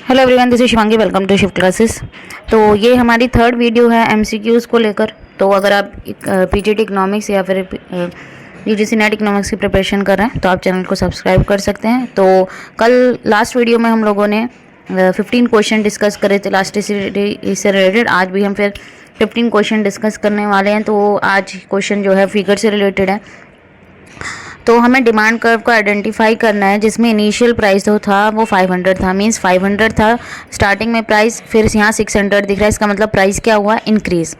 Hello everyone, this is Shivangi. Welcome to shift classes. तो ये हमारी थर्ड वीडियो है एमसीक्यूज़ को लेकर। तो अगर आप पीजीटी इकोनॉमिक्स या फिर यूजीसी नेट इकोनॉमिक्स की प्रिपरेशन कर रहे हैं तो आप चैनल को सब्सक्राइब कर सकते हैं। तो कल लास्ट वीडियो में हम लोगों ने 15 क्वेश्चन डिस्कस करे थे इलास्टिसिटी से रिलेटेड। आज भी हम फिर 15 क्वेश्चन डिस्कस करने वाले हैं। तो आज क्वेश्चन जो है फिगर से रिलेटेड है। तो हमें डिमांड कर्व को आइडेंटिफाई करना है जिसमें इनिशियल प्राइस जो था वो 500 था, मींस 500 था स्टार्टिंग में प्राइस, फिर यहाँ 600 दिख रहा है। इसका मतलब प्राइस क्या हुआ, इंक्रीज।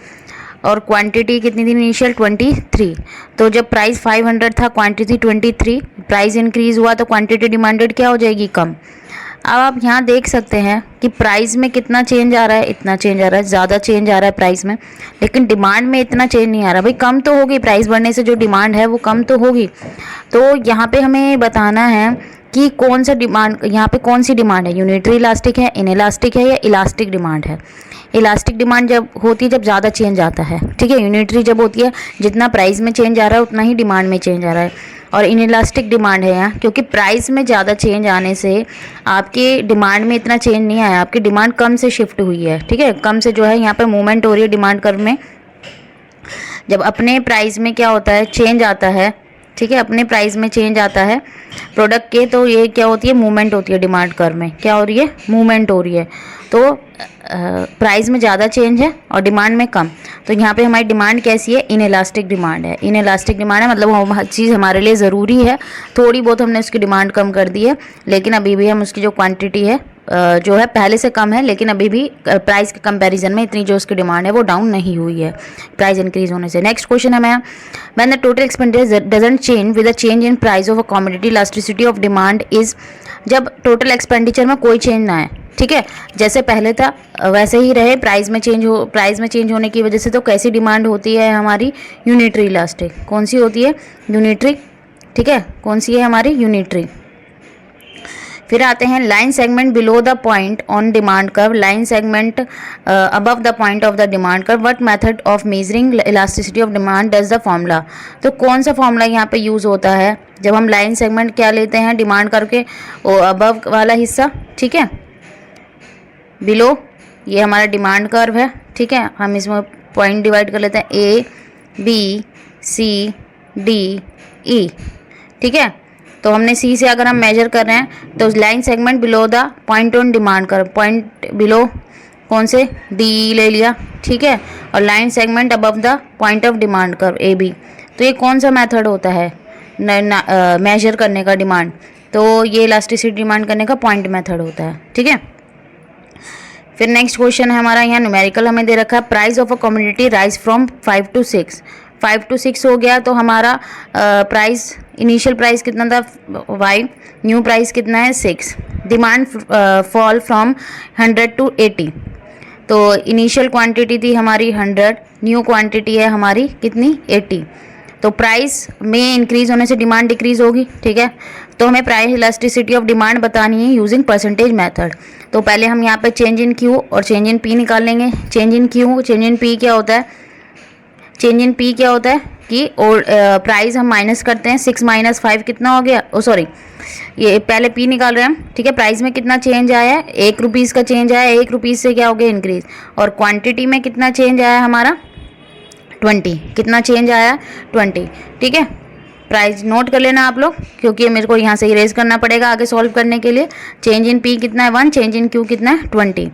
और क्वांटिटी कितनी थी इनिशियल, 23। तो जब प्राइस 500 था, क्वांटिटी 23, प्राइस इंक्रीज हुआ तो क्वांटिटी डिमांडेड क्या हो जाएगी, कम। अब आप यहाँ देख सकते हैं कि प्राइस में कितना चेंज आ रहा है, इतना चेंज आ रहा है, ज़्यादा चेंज आ रहा है प्राइस में, लेकिन डिमांड में इतना चेंज नहीं आ रहा। भाई कम तो होगी, प्राइस बढ़ने से जो डिमांड है वो कम तो होगी। तो यहाँ पे हमें बताना है कि कौन सा डिमांड, यहाँ पे कौन सी डिमांड है, यूनिटरी इलास्टिक है, इनइलास्टिक है या इलास्टिक डिमांड है। इलास्टिक डिमांड जब होती है जब ज़्यादा चेंज आता है, ठीक है। यूनिटरी जब होती है जितना प्राइस में चेंज आ रहा है उतना ही डिमांड में चेंज आ रहा है। और इनइलास्टिक डिमांड है यहाँ, क्योंकि प्राइस में ज़्यादा चेंज आने से आपके डिमांड में इतना चेंज नहीं आया, आपकी डिमांड कम से शिफ्ट हुई है, ठीक है। कम से जो है यहाँ पे मूवमेंट हो रही है डिमांड कर्व में। जब अपने प्राइस में क्या होता है, चेंज आता है, ठीक है, अपने प्राइस में चेंज आता है प्रोडक्ट के, तो ये क्या होती है, मूवमेंट होती है डिमांड कर्व में। क्या हो रही है, मूवमेंट हो रही है। तो प्राइस में ज़्यादा चेंज है और डिमांड में कम। तो यहाँ पे हमारी डिमांड कैसी है, इनइलास्टिक डिमांड है। इनइलास्टिक डिमांड है मतलब हर चीज़ हमारे लिए ज़रूरी है, थोड़ी बहुत हमने उसकी डिमांड कम कर दी है, लेकिन अभी भी हम उसकी जो क्वांटिटी है जो है पहले से कम है, लेकिन अभी भी प्राइस के कंपैरिजन में इतनी जो उसकी डिमांड है वो डाउन नहीं हुई है प्राइस इंक्रीज होने से। नेक्स्ट क्वेश्चन है मेरा, when the total expenditure doesn't change with the change in price of a commodity, elasticity of demand is. जब टोटल एक्सपेंडिचर में कोई चेंज ना है, ठीक है, जैसे पहले था वैसे ही रहे, प्राइस में चेंज होने की वजह से तो कैसी डिमांड होती है हमारी, यूनिटरी इलास्टिक। कौन सी होती है, यूनिटरी, ठीक है। कौन सी है हमारी, यूनिटरी। फिर आते हैं line segment below the point on demand curve, line segment above the point of the demand curve, what method of measuring elasticity of demand does the formula. तो कौन सा फॉर्मूला यहाँ पे यूज़ होता है जब हम लाइन सेगमेंट क्या लेते हैं, डिमांड कर्व के अबव वाला हिस्सा, ठीक है, बिलो, ये हमारा डिमांड कर्व है, ठीक है। हम इसमें पॉइंट डिवाइड कर लेते हैं, A B C D E, ठीक है। तो हमने सी से अगर हम मेजर कर रहे हैं तो line segment below the point on demand curve, point below कौन से, डी ले लिया, ठीक है। और line segment above the point of demand curve, A B. तो ये कौन सा मेथड होता है मेजर करने का डिमांड, तो ये इलास्टिसिटी डिमांड करने का पॉइंट मेथड होता है, ठीक है। फिर नेक्स्ट क्वेश्चन है हमारा, यहाँ न्यूमेरिकल हमें दे रखा है, price of a commodity rise from 5 to 6। 5 to 6 हो गया तो हमारा प्राइस, इनिशियल प्राइस कितना था 5, न्यू प्राइस कितना है 6। Demand fall from 100 to 80। तो इनिशियल क्वांटिटी थी हमारी 100, न्यू क्वांटिटी है हमारी कितनी, 80। तो प्राइस में इंक्रीज होने से डिमांड डिक्रीज होगी, ठीक है। तो हमें प्राइस इलास्टिसिटी ऑफ डिमांड बतानी है यूजिंग परसेंटेज मेथड। तो पहले हम यहाँ पे चेंज इन क्यू और चेंज इन पी निकाल लेंगे। Change in Q, change in P क्या होता है, चेंज इन पी क्या होता है कि प्राइस हम माइनस करते हैं, 6 - 5 कितना हो गया, सॉरी ये पहले पी निकाल रहे हैं हम, ठीक है। प्राइस में कितना चेंज आया है, 1 रुपीज़ का चेंज आया है, 1 रुपीज़ से क्या हो गया, इंक्रीज। और क्वांटिटी में कितना चेंज आया हमारा, 20। कितना चेंज आया, 20, ठीक है। प्राइस नोट कर लेना आप लोग, क्योंकि मेरे को यहाँ से इरेज करना पड़ेगा आगे सॉल्व करने के लिए। चेंज इन पी कितना है 1, चेंज इन क्यू कितना है 20।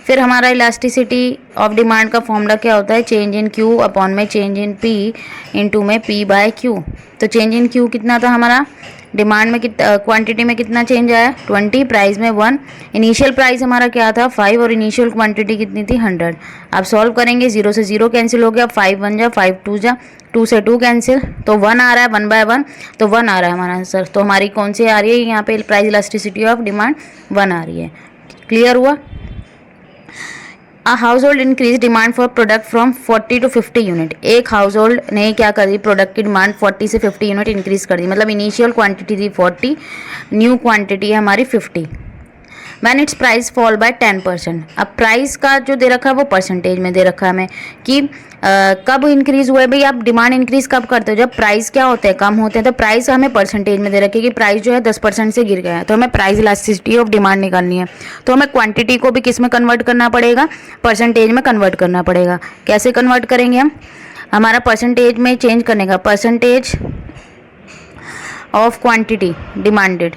फिर हमारा इलास्टिसिटी ऑफ डिमांड का फॉर्मूला क्या होता है, चेंज इन क्यू अपॉन में चेंज इन पी इंटू में पी बाय क्यू। तो चेंज इन क्यू कितना था हमारा, डिमांड में क्वांटिटी में कितना चेंज आया 20, प्राइस में 1। इनिशियल प्राइस हमारा क्या था 5 और इनिशियल क्वांटिटी कितनी थी 100। आप सॉल्व करेंगे, 0 से 0 कैंसिल हो गया, 5 1 जा, 5 2 जा, 2 से 2 कैंसिल, तो 1 आ रहा है, 1/1, तो 1 आ रहा है हमारा आंसर। तो हमारी कौन सी आ रही है यहाँ पे, प्राइस इलास्टिसिटी ऑफ डिमांड 1 आ रही है। क्लियर हुआ। A house hold increase demand for product from 40 to 50 unit. एक हाउस होल्ड ने क्या कर दी, प्रोडक्ट की डिमांड 40 से 50 यूनिट इंक्रीज कर दी। मतलब इनिशियल क्वांटिटी थी 40, न्यू क्वांटिटी है हमारी 50। When it's price fall bye 10%। अब प्राइस का जो दे रखा है वो परसेंटेज में दे रखा है हमें कि कब इंक्रीज हुआ है। भाई आप डिमांड इंक्रीज कब करते हो, जब प्राइस क्या होते हैं, कम होते हैं। तो प्राइस हमें परसेंटेज में दे रखी है कि प्राइस जो है 10% से गिर गया है, तो हमें प्राइस इलास्टिसिटी ऑफ डिमांड निकालनी है। तो हमें क्वांटिटी को भी किस में कन्वर्ट करना पड़ेगा, परसेंटेज में कन्वर्ट करना पड़ेगा। कैसे कन्वर्ट करेंगे हम, हमारा परसेंटेज में चेंज करने का, परसेंटेज ऑफ क्वांटिटी डिमांडेड,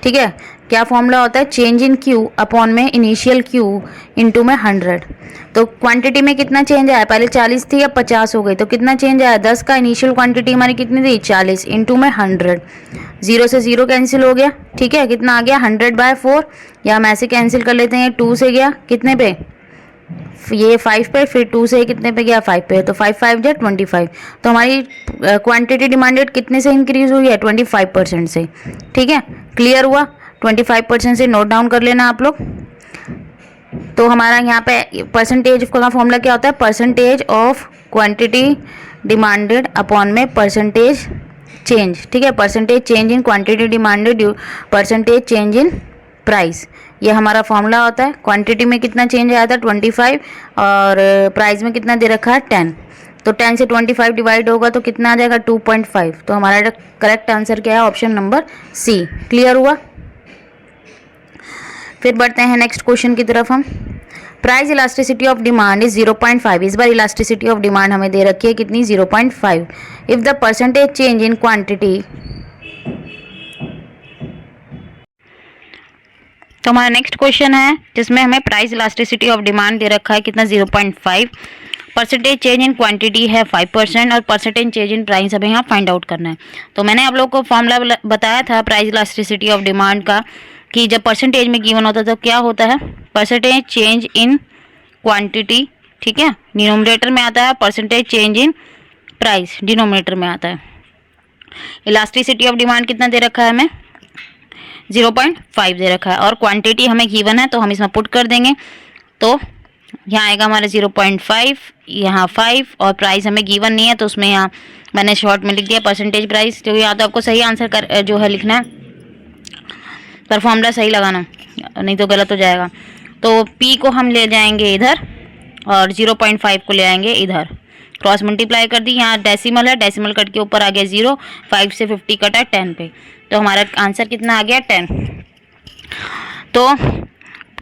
ठीक है। क्या फॉर्मूला होता है, चेंज इन क्यू अपॉन में इनिशियल क्यू इंटू में 100। तो क्वांटिटी में कितना चेंज आया, पहले 40 थी अब 50 हो गई, तो कितना चेंज आया, 10 का इनिशियल क्वांटिटी हमारी कितनी थी 40 इंटू में 100। 0 से 0 कैंसिल हो गया, ठीक है। कितना आ गया 100/4, या हम ऐसे कैंसिल कर लेते हैं, 2 से गया कितने पे, ये 5 पे, फिर 2 से कितने पे गया 5 पे, तो 5 5 जा 25। तो हमारी क्वांटिटी डिमांडेड कितने से इंक्रीज हुई है, 25% से, ठीक है। क्लियर हुआ, 25% से नोट डाउन कर लेना आप लोग। तो हमारा यहाँ पे परसेंटेज का फॉर्मूला क्या होता है, percentage of quantity demanded upon में परसेंटेज चेंज, ठीक है। Percentage change in quantity demanded percentage change in price, ये हमारा फॉर्मूला होता है। क्वांटिटी में कितना चेंज आया था 25, और प्राइस में कितना दे रखा है 10। तो 10 से 25 डिवाइड होगा तो कितना आ जाएगा 2.5। तो हमारा करेक्ट आंसर क्या है, ऑप्शन नंबर सी। क्लियर हुआ। फिर बढ़ते हैं नेक्स्ट क्वेश्चन की तरफ हम। Price elasticity of demand is 0.5। इस बार इलास्टिसिटी ऑफ डिमांड हमें दे रखी है कितनी, 0.5। If the percentage change in quantity, तो हमारा नेक्स्ट क्वेश्चन है जिसमें हमें प्राइस इलास्टिसिटी ऑफ डिमांड दे रखा है कितना, 0.5। परसेंटेज चेंज इन क्वांटिटी है 5%, और परसेंटेज चेंज इन प्राइस हमें यहाँ फाइंड आउट करना है। तो मैंने आप लोग को फॉर्मूला बताया था प्राइस इलास्टिसिटी ऑफ डिमांड का, कि जब परसेंटेज में गिवन होता है तो क्या होता है, परसेंटेज चेंज इन क्वांटिटी, ठीक है, डिनोमिनेटर में आता है, percentage change in price denominator में आता है। इलास्टिसिटी ऑफ डिमांड कितना दे रखा है हमें, 0.5 दे रखा है, और क्वांटिटी हमें गिवन है तो हम इसमें पुट कर देंगे। तो यहाँ आएगा हमारा 0.5, यहाँ 5, और प्राइस हमें गिवन नहीं है तो उसमें यहाँ मैंने शॉर्ट में लिख दिया परसेंटेज प्राइस। तो यहाँ तो आपको सही आंसर कर जो है लिखना है, पर फॉर्मूला सही लगाना, नहीं तो गलत हो जाएगा। तो P को हम ले जाएंगे इधर और 0.5 को ले आएंगे इधर, क्रॉस मल्टीप्लाई कर दी। यहाँ डेसिमल है, डेसिमल कट के ऊपर आ गया 0, 5 से 50 कटा 10 पे, तो हमारा आंसर कितना आ गया 10। तो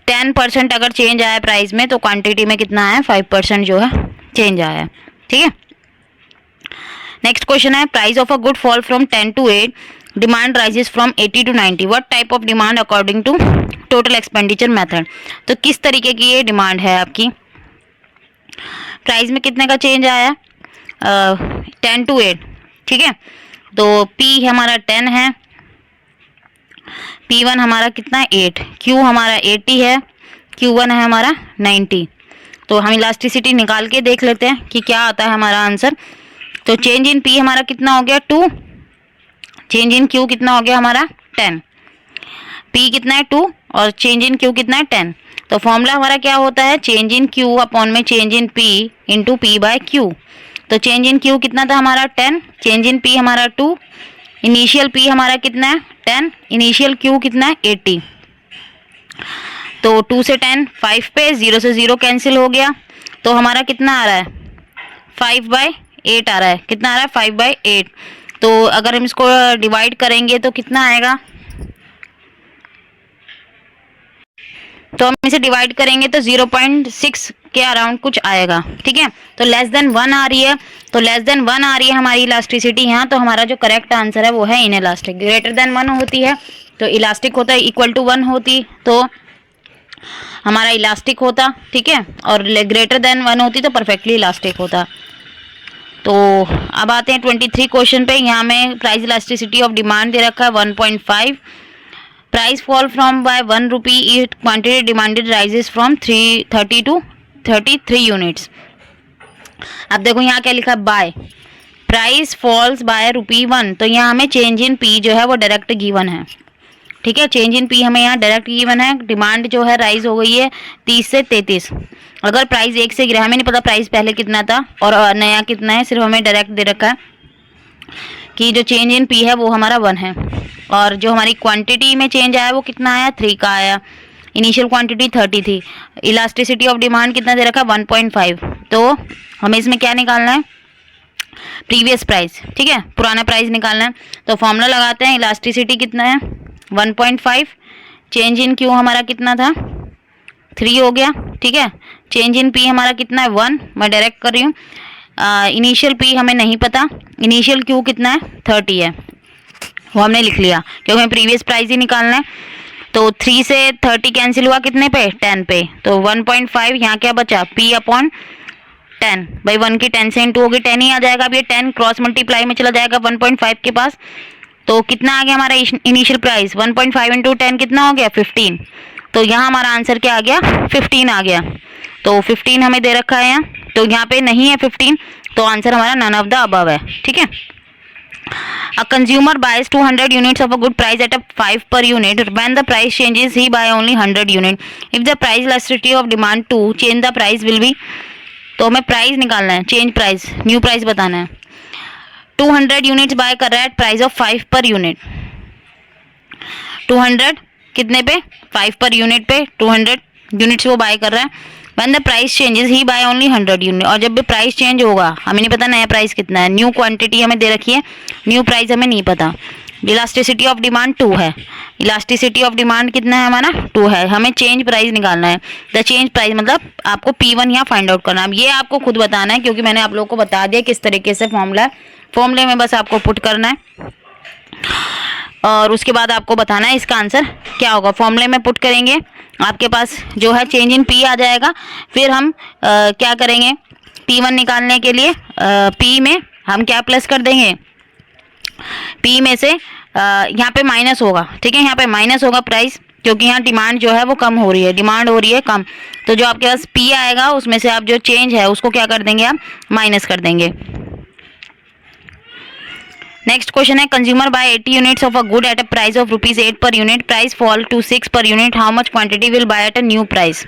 10% अगर चेंज आया प्राइस में तो क्वांटिटी में कितना आया, 5% जो है चेंज आया है, ठीक है। नेक्स्ट क्वेश्चन है, price of a good fall from 10 to 8, demand rises from 80 to 90, what type of demand according to total expenditure method. तो किस तरीके की ये डिमांड है आपकी, प्राइस में कितने का चेंज आया, 10 to 8, ठीक है। तो P हमारा 10 है, P1 हमारा कितना है 8, Q हमारा 80 है, Q1 है हमारा 90। तो हम इलास्टिसिटी निकाल के देख लेते हैं कि क्या आता है हमारा आंसर। तो चेंज इन P हमारा कितना हो गया 2, चेंज इन Q कितना हो गया हमारा 10, P कितना है 2 और चेंज इन Q कितना है 10। तो फॉर्मूला हमारा क्या होता है, चेंज इन Q अपॉन में change in P into P by Q। तो चेंज इन Q कितना था हमारा 10, चेंज इन P हमारा 2, इनिशियल P हमारा कितना है 10, इनिशियल Q कितना है 80। तो 2 से 10 5 पे, 0 से 0 कैंसिल हो गया, तो हमारा कितना आ रहा है 5/8 आ रहा है। कितना आ रहा है 5/8। तो अगर हम इसको डिवाइड करेंगे तो कितना आएगा, तो हम इसे डिवाइड करेंगे तो 0.6 के अराउंड कुछ आएगा, ठीक है। तो लेस देन 1 आ रही है, तो लेस देन 1 आ रही है हमारी इलास्टिसिटी यहाँ। तो हमारा जो करेक्ट आंसर है वो है इनइलास्टिक। ग्रेटर देन 1 होती है तो इलास्टिक होता है, इक्वल टू 1 होती तो हमारा इलास्टिक होता, ठीक है, और ग्रेटर देन 1 होती तो परफेक्टली इलास्टिक होता। तो अब आते हैं 23 क्वेश्चन पे। यहाँ में प्राइस इलास्टिसिटी ऑफ डिमांड दे रखा है 1.5। Price fall from by 1 rupee it quantity demanded rises from 30 to 33 units. अब देखो यहाँ क्या लिखा है, बाय प्राइस फॉल्स बाय ₹1। तो यहाँ हमें चेंज इन P जो है वो डायरेक्ट गिवन है, ठीक है। चेंज इन P हमें यहाँ डायरेक्ट गिवन है। डिमांड जो है राइज हो गई है 30 से 33। अगर प्राइस 1 से गिरा, हमें नहीं पता प्राइस पहले कितना था और नया कितना है, सिर्फ हमें डायरेक्ट दे रखा है कि जो चेंज इन P है वो हमारा 1 है, और जो हमारी क्वांटिटी में चेंज आया वो कितना आया 3 का आया। इनिशियल क्वांटिटी 30 थी, इलास्टिसिटी ऑफ डिमांड कितना दे रखा है 1.5। तो हमें इसमें क्या निकालना है, प्रीवियस प्राइस, ठीक है, पुराना प्राइस निकालना है। तो फॉर्मूला लगाते हैं, इलास्टिसिटी कितना है 1.5, चेंज इन क्यू हमारा कितना था 3 हो गया, ठीक है, चेंज इन पी हमारा कितना है 1, मैं डायरेक्ट कर रही हूँ। इनिशियल पी हमें नहीं पता, इनिशियल क्यू कितना है 30 है, वो हमने लिख लिया क्योंकि हमें प्रीवियस प्राइस ही निकालना है। तो 3 से 30 कैंसिल हुआ कितने पे 10 पे, तो 1.5 यहाँ क्या बचा P अपॉन 10, भाई 1 की 10 से इंटू होगी 10 ही आ जाएगा। अब ये 10 क्रॉस मल्टीप्लाई में चला जाएगा 1.5 के पास, तो कितना आ गया हमारा इनिशियल प्राइस 1.5 इंटू 10 कितना हो गया 15। तो यहाँ हमारा आंसर क्या आ गया 15 आ गया। तो 15 हमें दे रखा है यहाँ, तो यहाँ पे नहीं है 15, तो आंसर हमारा नन ऑफ द अबव है, ठीक है। A consumer buys 200 units of a good price at a 5 per unit. When the price changes, he buy only 100 unit. If the price elasticity of demand 2, change the price will be. तो हमें price निकालना है, change price, new price बताना है। 200 units bye कर रहा है price of 5 per unit, 200 कितने पे 5 पर यूनिट पे 200 यूनिट्स वो बाय कर रहा है। When the price changes, he buy only 100 unit. और जब भी प्राइस चेंज होगा, हमें नहीं पता नया प्राइस कितना है, न्यू क्वांटिटी हमें दे रखी है, न्यू प्राइस हमें नहीं पता। इलास्टिसिटी ऑफ डिमांड 2 है, इलास्टिसिटी ऑफ डिमांड कितना है हमारा 2 है, हमें चेंज प्राइस निकालना है। द चेंज प्राइस मतलब आपको P1 यहाँ फाइंड आउट करना है। अब ये आपको खुद बताना है क्योंकि मैंने आप लोगों को बता दिया किस तरीके से फॉर्मूला है, फॉर्मूले में बस आपको पुट करना है और उसके बाद आपको बताना है इसका आंसर क्या होगा। फॉर्मूले में पुट करेंगे, आपके पास जो है चेंज इन पी आ जाएगा। फिर हम क्या करेंगे, P1 निकालने के लिए P में हम क्या प्लस कर देंगे, P में से यहाँ पे माइनस होगा, ठीक है, यहाँ पे माइनस होगा प्राइस, क्योंकि यहाँ डिमांड जो है वो कम हो रही है, डिमांड हो रही है कम। तो जो आपके पास P आएगा उसमें से आप जो चेंज है उसको क्या कर देंगे, आप माइनस कर देंगे। नेक्स्ट क्वेश्चन है, consumer buy 80 units of a good at a price of ₹8 per unit, price fall to 6 per unit, how much quantity will buy at a new price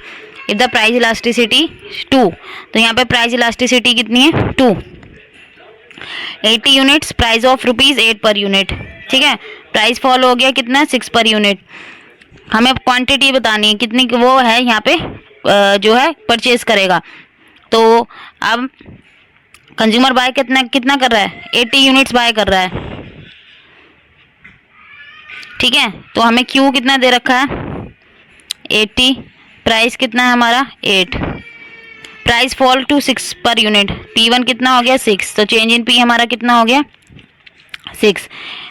if the price elasticity 2। तो यहाँ पे price elasticity कितनी है 2, 80 units price of ₹8 per unit, ठीक है, price fall हो गया कितना 6 पर यूनिट। हमें क्वांटिटी बतानी है कितनी वो है यहाँ पे जो है परचेज करेगा। तो अब कंज्यूमर बाय कितना कर रहा है 80 यूनिट्स बाय कर रहा है, ठीक है। तो हमें क्यू कितना दे रखा है 80, प्राइस कितना है हमारा 8, price fall to 6 per unit, P1 कितना हो गया 6, तो चेंज इन P हमारा कितना हो गया 6।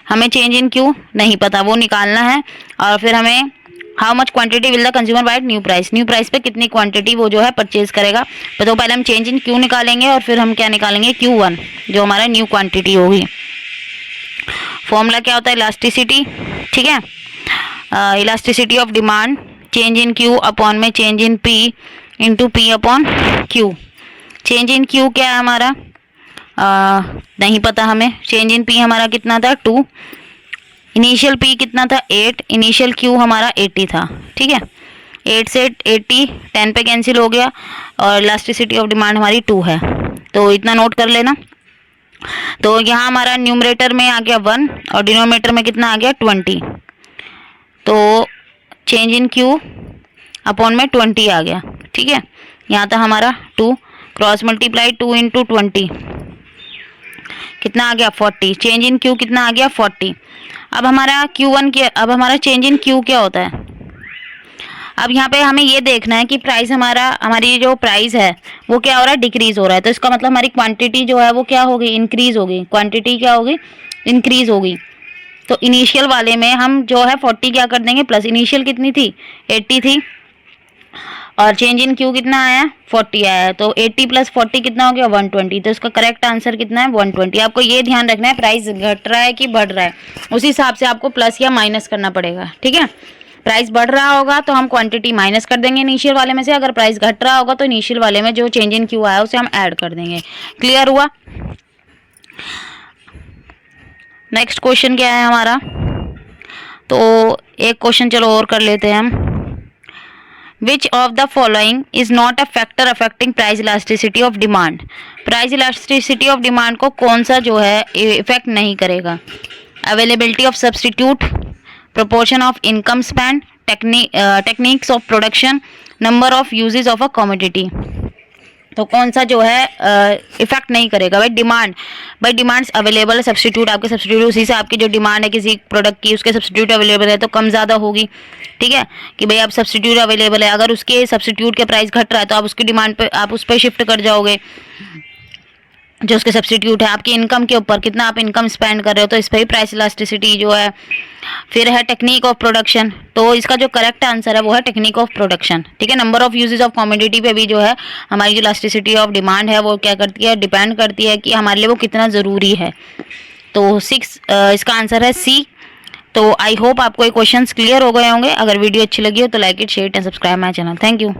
हमें चेंज इन क्यू नहीं पता, वो निकालना है। और फिर हमें how much quantity will the consumer buy new price, new price पे कितनी क्वांटिटी वो जो है परचेज करेगा। तो पहले हम चेंज इन क्यू निकालेंगे और फिर हम क्या निकालेंगे Q1 जो हमारा न्यू क्वांटिटी होगी। फॉर्मूला क्या होता है इलास्टिसिटी, ठीक है, elasticity of demand change in Q upon में change in P into P upon Q. Change in Q क्या है हमारा नहीं पता हमें, चेंज इन P हमारा कितना था 2, इनिशियल P कितना था 8, इनिशियल Q हमारा 80 था, ठीक है, 8 से 80 10 पे कैंसिल हो गया और इलास्टिसिटी ऑफ डिमांड हमारी 2 है। तो इतना नोट कर लेना। तो यहाँ हमारा न्यूमरेटर में आ गया 1 और डिनोमिनेटर में कितना आ गया 20। तो चेंज इन Q अपॉन में 20 आ गया, ठीक है, यहाँ था हमारा 2, क्रॉस मल्टीप्लाई 2 इंटू 20 कितना आ गया 40, चेंज इन Q कितना आ गया 40। अब हमारा Q1 क्या, अब हमारा चेंज इन Q क्या होता है। अब यहाँ पे हमें ये देखना है कि प्राइस हमारी जो प्राइस है वो क्या हो रहा है डिक्रीज हो रहा है, तो इसका मतलब हमारी क्वांटिटी जो है वो क्या होगी इंक्रीज होगी, क्वांटिटी क्या होगी इंक्रीज होगी। तो इनिशियल वाले में हम जो है 40 क्या कर देंगे प्लस, इनिशियल कितनी थी 80 थी और चेंज इन Q कितना आया 40 आया, तो 80 प्लस 40 कितना हो गया 120। तो इसका करेक्ट आंसर कितना है 120। आपको ये ध्यान रखना है प्राइस घट रहा है कि बढ़ रहा है, उसी हिसाब से आपको प्लस या माइनस करना पड़ेगा, ठीक है। प्राइस बढ़ रहा होगा तो हम क्वांटिटी माइनस कर देंगे इनिशियल वाले में से, अगर प्राइस घट रहा होगा तो इनिशियल वाले में जो चेंज इन Q आया उसे हम ऐड कर देंगे। क्लियर हुआ। नेक्स्ट क्वेश्चन क्या है हमारा, तो एक क्वेश्चन चलो और कर लेते हैं हम। Which of the following is not a factor affecting price elasticity of demand? Price elasticity of demand को कौन सा जो है इफेक्ट नहीं करेगा। Availability of substitute, proportion of income span, techniques of production, number of uses of a commodity. तो कौन सा जो है इफेक्ट नहीं करेगा? भाई डिमांड्स अवेलेबल है, सब्स्टिट्यूट आपके सब्स्टिट्यूट उसी से आपकी जो डिमांड है किसी प्रोडक्ट की उसके सब्स्टिट्यूट अवेलेबल है तो कम ज़्यादा होगी। ठीक है कि भाई आप सब्स्टिट्यूट अवेलेबल है, अगर उसके सब्स्टिट्यूट के प्राइस घट रहा है तो आप उसकी डिमांड पे आप उस पर शिफ्ट कर जाओगे जो उसके सब्स्टिट्यूट है। आपकी इनकम के ऊपर कितना आप इनकम स्पेंड कर रहे हो तो इस पर ही प्राइस इलास्टिसिटी जो है। फिर है टेक्निक ऑफ प्रोडक्शन, तो इसका जो करेक्ट आंसर है वो है टेक्निक ऑफ प्रोडक्शन। ठीक है, number of uses of commodity पे भी जो है हमारी जो इलास्टिसिटी ऑफ डिमांड है वो क्या करती है, डिपेंड करती है कि हमारे लिए वो कितना ज़रूरी है। तो 6 इसका आंसर है सी। तो आई होप आपको ये क्वेश्चंस क्लियर हो गए होंगे। अगर वीडियो अच्छी लगी हो तो like it, share and subscribe my channel. Thank you.